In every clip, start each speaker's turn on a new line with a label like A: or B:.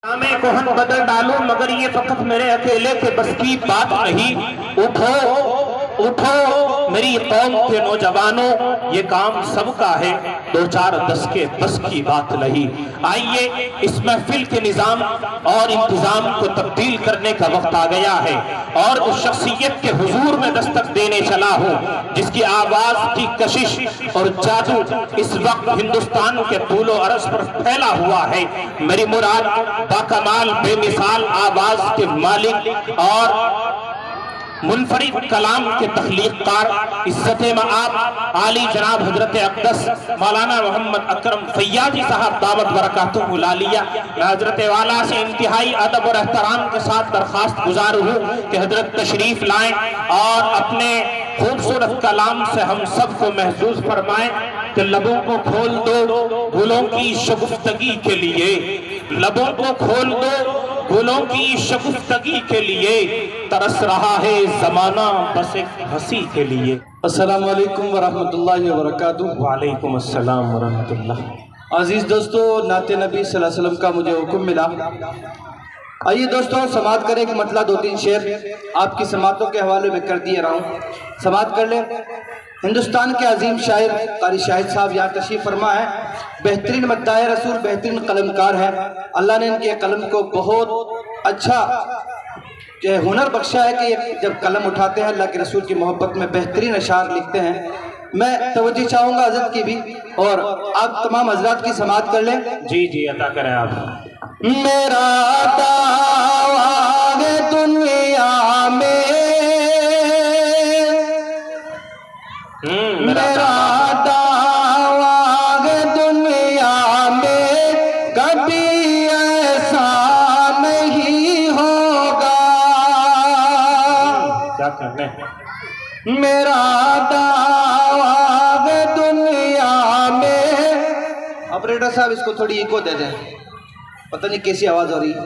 A: मैं कोहन बदल डालूं मगर ये फकत मेरे अकेले के बस की बात नहीं। उठो उठो मेरी कौम के नौजवानों, ये काम सबका है, दो चार दस के बस की बात नहीं। आइए इस महफिल के निजाम और इंतजाम को तब्दील करने का वक्त आ गया है और उस शख्सियत के हुजूर में दस्तक देने चला हूँ जिसकी आवाज की कशिश और जादू इस वक्त हिंदुस्तान के तूलो अरज पर फैला हुआ है। मेरी मुराद बाकमाल बेमिसाल आवाज के मालिक और मुनफरिद कलाम के तख्लीक़कार इज्जत मआब आली जनाब हजरत अक़दस मौलाना मोहम्मद अकरम फैयाजी साहब दावत बरकातुहु लालिया। मैं हजरत वाला से इंतहाई अदब और एहतराम के साथ दरख्वास्त गुजार हूँ कि हजरत तशरीफ लाएं और अपने खूबसूरत कलाम से हम सबको महसूस फरमाएं कि लबों को खोल दो गुलों की शगुफ्तगी के लिए, लबों को खोल दो गुलों की शगुफ्तगी के लिए, तरस रहा है जमाना बस एक हंसी के लिए।
B: अस्सलाम वालेकुम वरहमतुल्लाहि वबरकातुहू।
A: वालेकुम अस्सलाम वरहमतुल्लाह।
B: अजीज दोस्तों, नाते नबी सल्लल्लाहु अलैहि वसल्लम का मुझे हुक्म मिला। आइए दोस्तों, समात करें एक मतला दो तीन शेर आपकी समातों के हवाले में कर दिए रहा हूँ, समात कर लें। हिंदुस्तान के अजीम शायर कारी शाहिद साहब यहाँ तशरीफ फरमा है, बेहतरीन मद्दाए रसूल, बेहतरीन कलमकार है। अल्लाह ने इनके कलम को बहुत अच्छा हुनर बख्शा है कि जब कलम उठाते हैं अल्लाह के रसूल की मोहब्बत में बेहतरीन अशार लिखते हैं। मैं तवज्जो चाहूँगा हज़रत की भी और आप तमाम हजरात की समात कर लें।
A: जी जी अता करें आप।
B: मेरा दावा है दुनिया में, मेरा दावा है दुनिया में, कभी ऐसा नहीं होगा।
A: क्या करने
B: मेरा दावा है दुनिया में। ऑपरेटर साहब इसको थोड़ी इको दे दें, पता नहीं कैसी आवाज हो रही है।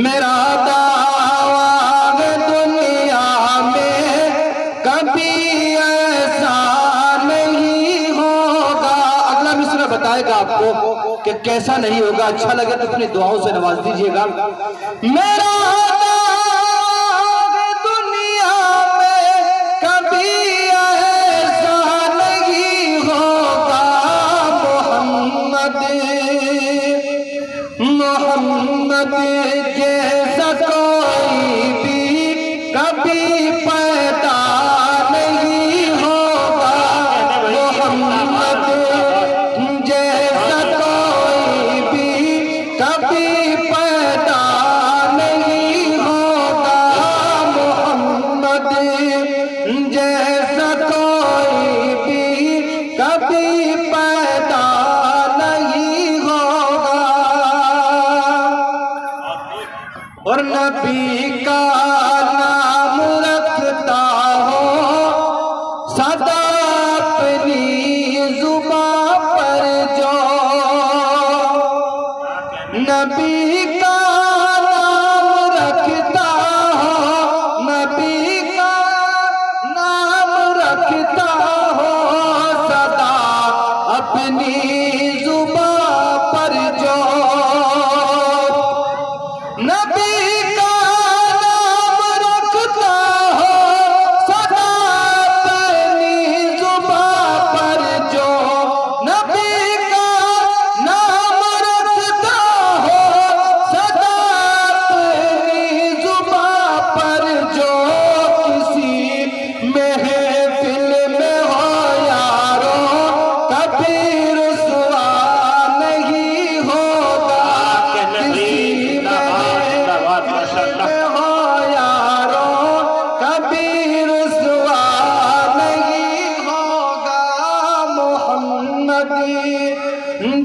B: मेरा दावा है दुनिया में, कभी ऐसा नहीं होगा। अगला मिसरा बताएगा आपको कि कैसा नहीं होगा। अच्छा लगे तो अपनी दुआओं से नवाज दीजिएगा। मेरा मोहम्मद जैसा कोई भी कभी पैदा नहीं होगा। मोहम्मद जैसा कोई भी कभी पैदा नहीं होगा। मोहम्मद जैसा कोई भी कभी पैदा और नबी का नाम रखता हो सदा अपनी जुबां पर जो, नबी का नाम रखता हो, नबी का नाम रखता हो सदा अपनी जुबां पर जो, नबी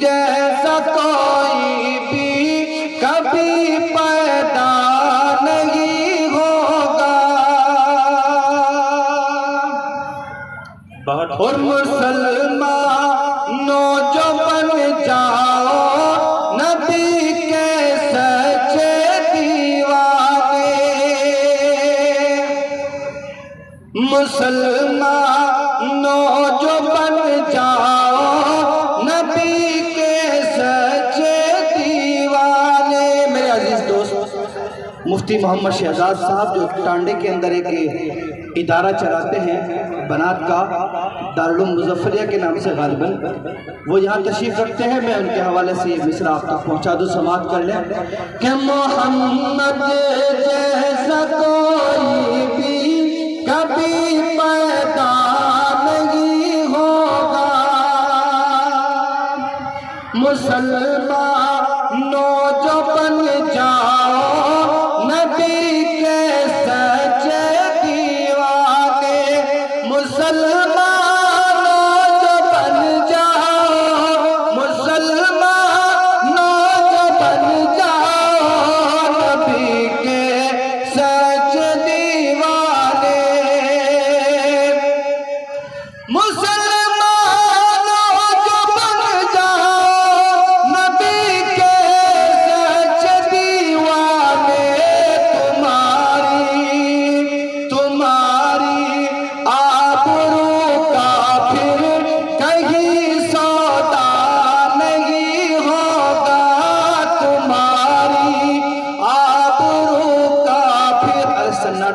B: जैसा कोई भी कभी पैदा नहीं होगा। और मुसलमानों जो बन जाओ नबी के सच्चे दीवाने, मुसलमानों जो बन जाओ नबी के सच्चे दीवाने। मुफ्ती मोहम्मद शहजाद साहब जो टांडे के अंदर एक इदारा चलाते हैं बनात का, दारुल उलूम मुज़फ़्फ़रिया के नाम से गालिबन, वो यहाँ तशरीफ़ रखते हैं। मैं उनके हवाले से ये मिसरा आप तक पहुँचा दूँ, समाअत कर लें कि मोहम्मद जैसा कोई भी कभी पैदा नहीं होगा, मुसलमानों जो बन जाओ नबी के सच्चे दीवाने, मुसलमानों जो बन जाओ, मुसलमानों जो बन जाओ नबी के सच्चे दीवाने,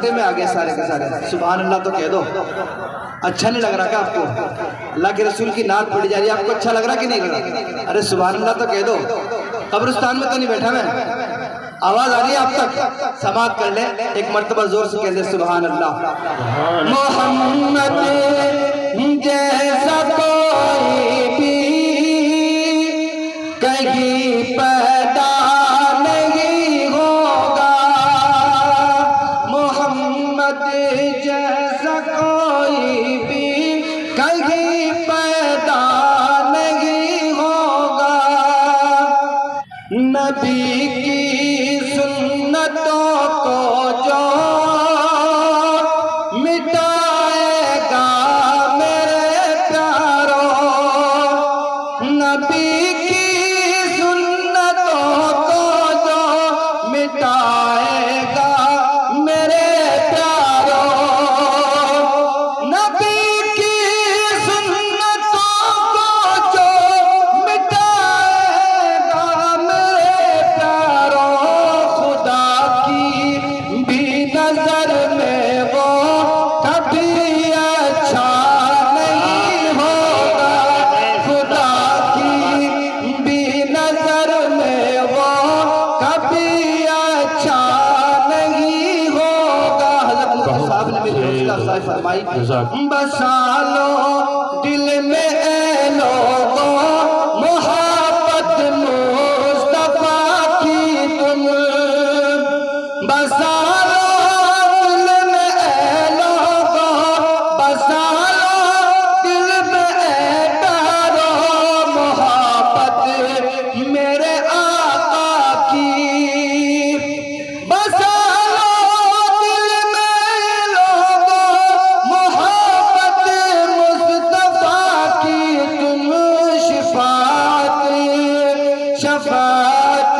B: में आ गए सारे के सारे। सुभान अल्लाह तो कह दो। अच्छा नहीं लग रहा क्या आपको? अल्लाह के रसूल की नात पड़ी जा रही है, आपको अच्छा लग रहा कि नहीं लग रहा? अरे सुभान अल्लाह तो कह दो। कब्रिस्तान में तो नहीं बैठा मैं, आवाज आ रही है आप तक? समाअत कर ले, एक मर्तबा जोर से कह दे सुभान अल्लाह। मोहम्मद जैसा कोई भी कहीं पैदा नहीं होगा, मोहम्मद जैसा कोई भी कहीं पैदा नहीं होगा, नबी की सुन्नतों को जो मिटाएगा मेरे प्यारों, नबी की सुन्नतों को जो मिटाएगा मेरे प्यारों, नबी की सुन्नतों को जो मिटाएगा मेरे प्यारों, खुदा की भी नजर में वो कभी अच्छा नहीं होगा, खुदा की भी नजर में वो कभी अच्छा नहीं होगा। हज़रत मुफ्ती साहब ने मेरी हौसला अफ़ज़ाई फरमाई, बसा लो दिल में ए लोगों मोहब्बत मुस्तफा की तुम, बसा लो दिल में ए लोगों, बसा लो दिल में ए प्यारों मोहब्बत मेरे आका की, बसा लो दिल में लोगों मोहब्बत मुस्तफा की तुम, शफाअत शफाअत